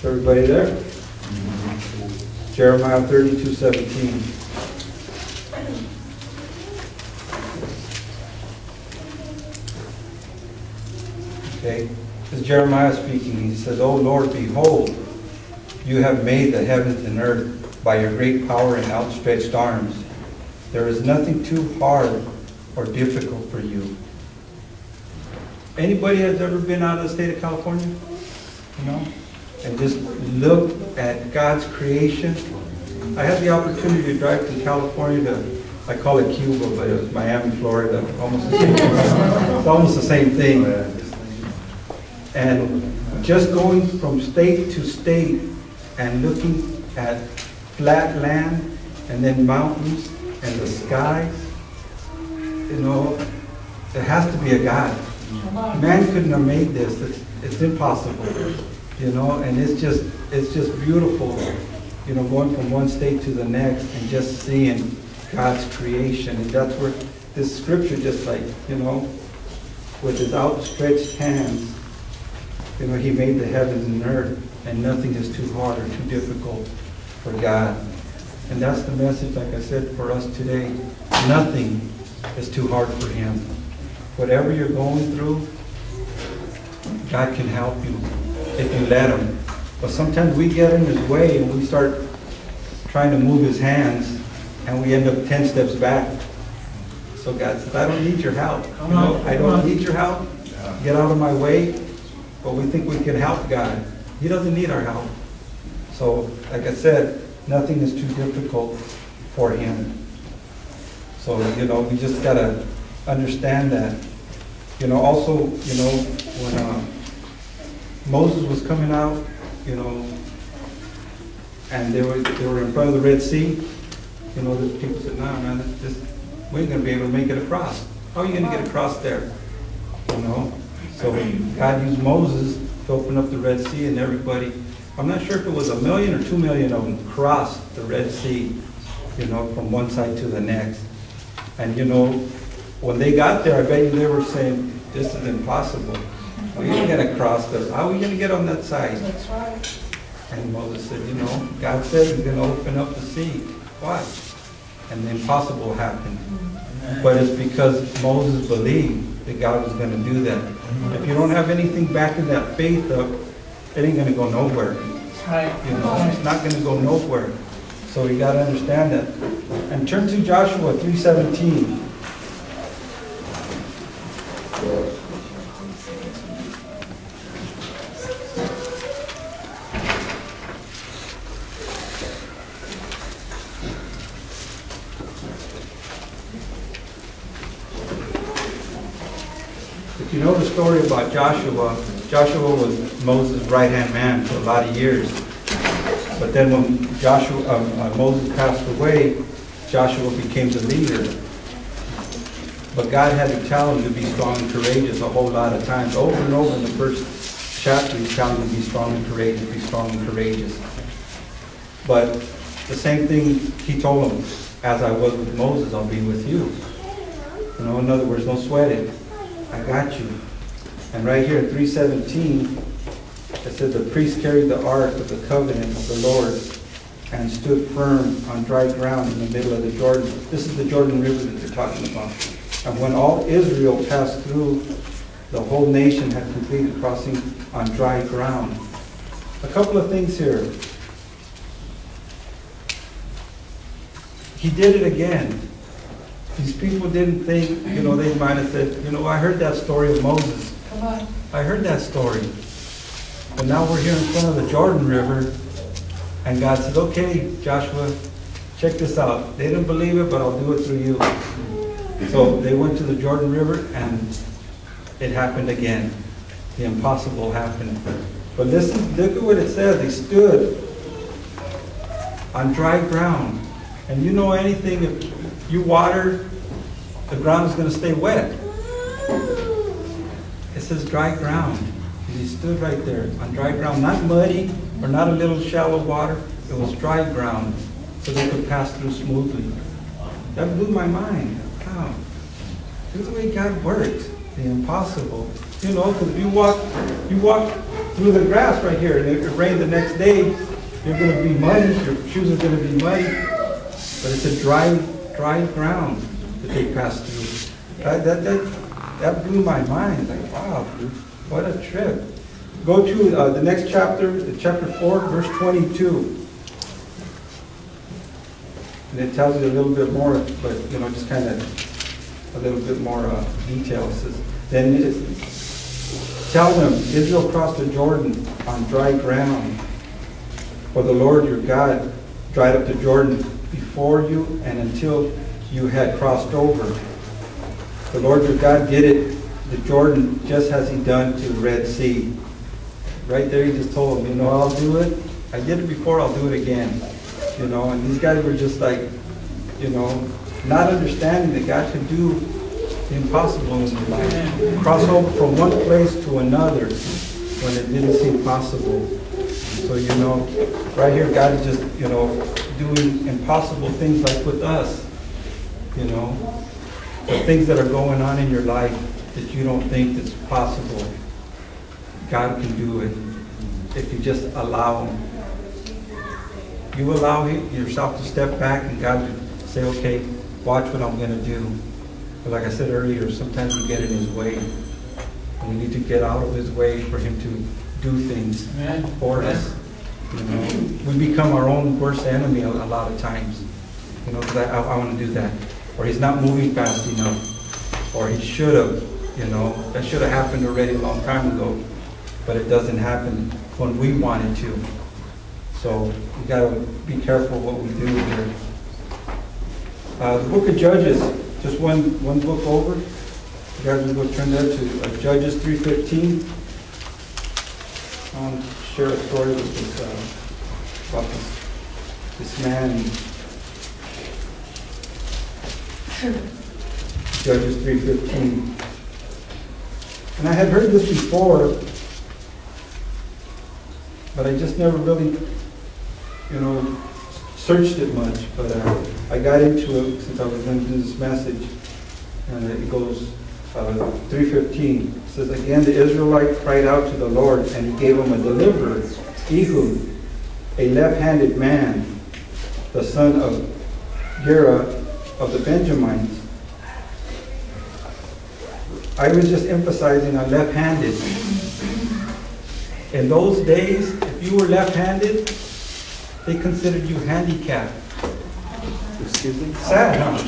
everybody there? Jeremiah 32:17. Okay, this is Jeremiah speaking. He says, "O Lord, behold, you have made the heavens and earth by your great power and outstretched arms. There is nothing too hard or difficult for you." Anybody has ever been out of the state of California? You know? And just look at God's creation. I had the opportunity to drive from California to, I call it Cuba, but it was Miami, Florida. Almost the same thing. It's almost the same thing. And just going from state to state and looking at flat land and then mountains and the skies, you know, it has to be a God. Man couldn't have made this. It's impossible, you know. And it's just beautiful, you know, going from one state to the next and just seeing God's creation. And that's where this scripture, just like, you know, with his outstretched hands, you know, he made the heavens and earth, and nothing is too hard or too difficult for God. And that's the message, like I said, for us today. Nothing is too hard for him. Whatever you're going through, God can help you if you let him. But sometimes we get in his way and we start trying to move his hands and we end up 10 steps back. So God says, I don't need your help. You know, I don't need your help. Get out of my way. But we think we can help God. He doesn't need our help. So, like I said, nothing is too difficult for him. So, you know, we just got to understand that. You know, also, you know, when Moses was coming out, you know, and they were in front of the Red Sea, you know, the people said, "No, man, we ain't going to be able to make it across. How are you going to get across there?" You know? So God used Moses to open up the Red Sea, and everybody, I'm not sure if it was 1 million or 2 million of them crossed the Red Sea, you know, from one side to the next. And, you know, when they got there, I bet you they were saying, "This is impossible. We ain't going to cross this. How are we going to get on that side?" That's right. And Moses said, you know, God said he's going to open up the sea. Watch. And the impossible happened. But it's because Moses believed that God was going to do that. If you don't have anything backing that faith up, it ain't going to go nowhere. Right. You know, it's not going to go nowhere. So you got to understand that. And turn to Joshua 3:17. If you know the story about Joshua, Joshua was Moses' right-hand man for a lot of years. But then when Moses passed away, Joshua became the leader. But God had to tell him to be strong and courageous a whole lot of times. Over and over in the first chapter, he's telling him to be strong and courageous, be strong and courageous. But the same thing he told him, as I was with Moses, I'll be with you. You know, in other words, don't sweat it. I got you. And right here in 3:17, it said the priest carried the ark of the covenant of the Lord and stood firm on dry ground in the middle of the Jordan. This is the Jordan River that they're talking about. And when all Israel passed through, the whole nation had completed crossing on dry ground. A couple of things here. He did it again. These people didn't think, you know, they might have said, you know, I heard that story of Moses. Come on. I heard that story. But now we're here in front of the Jordan River, and God said, okay, Joshua, check this out. They didn't believe it, but I'll do it through you. So they went to the Jordan River, and it happened again. The impossible happened. But listen, look at what it says. They stood on dry ground. And you know anything, if you water, the ground is going to stay wet. It says dry ground. And he stood right there on dry ground, not muddy or not a little shallow water. It was dry ground, so they could pass through smoothly. That blew my mind. Wow. This is the way God works. The impossible. You know, because you walk through the grass right here. And if it rained the next day, you're going to be muddy. Your shoes are going to be muddy. But it's a dry ground that they pass through. That blew my mind. Like, wow, dude, what a trip. Go to the next chapter, chapter 4, verse 22. And it tells you a little bit more, but just kind of a little bit more details. Then tell them, Israel crossed the Jordan on dry ground. For the Lord your God dried up the Jordan before you and until you had crossed over. The Lord your God did it, the Jordan, just as he done to the Red Sea. Right there he just told them, I'll do it. I did it before, I'll do it again. And these guys were just like, not understanding that God could do the impossible in their life. Cross over from one place to another when it didn't seem possible. So, right here God is just, doing impossible things like with us. The things that are going on in your life that you don't think that's possible. God can do it if you just allow him. You allow yourself to step back and God will say, okay, watch what I'm going to do. But like I said earlier, sometimes we get in his way. And we need to get out of his way for him to do things for us. We become our own worst enemy a lot of times. Because I want to do that. Or he's not moving fast enough. Or he should have, that should have happened already a long time ago. But it doesn't happen when we want it to. So we got to be careful what we do here. The book of Judges, just one book over. You guys will go turn there to Judges 3:15. I want to share a story with this, about this man. Judges 3:15. And I had heard this before, but I just never really, searched it much. But I got into it since I was going to do this message. And it goes, 3:15. It says, again, the Israelite cried out to the Lord, and he gave him a deliverer, Ehud, a left-handed man, the son of Gera of the Benjamites. I was just emphasizing on left-handed. In those days, if you were left-handed, they considered you handicapped. Excuse me? Sad, huh?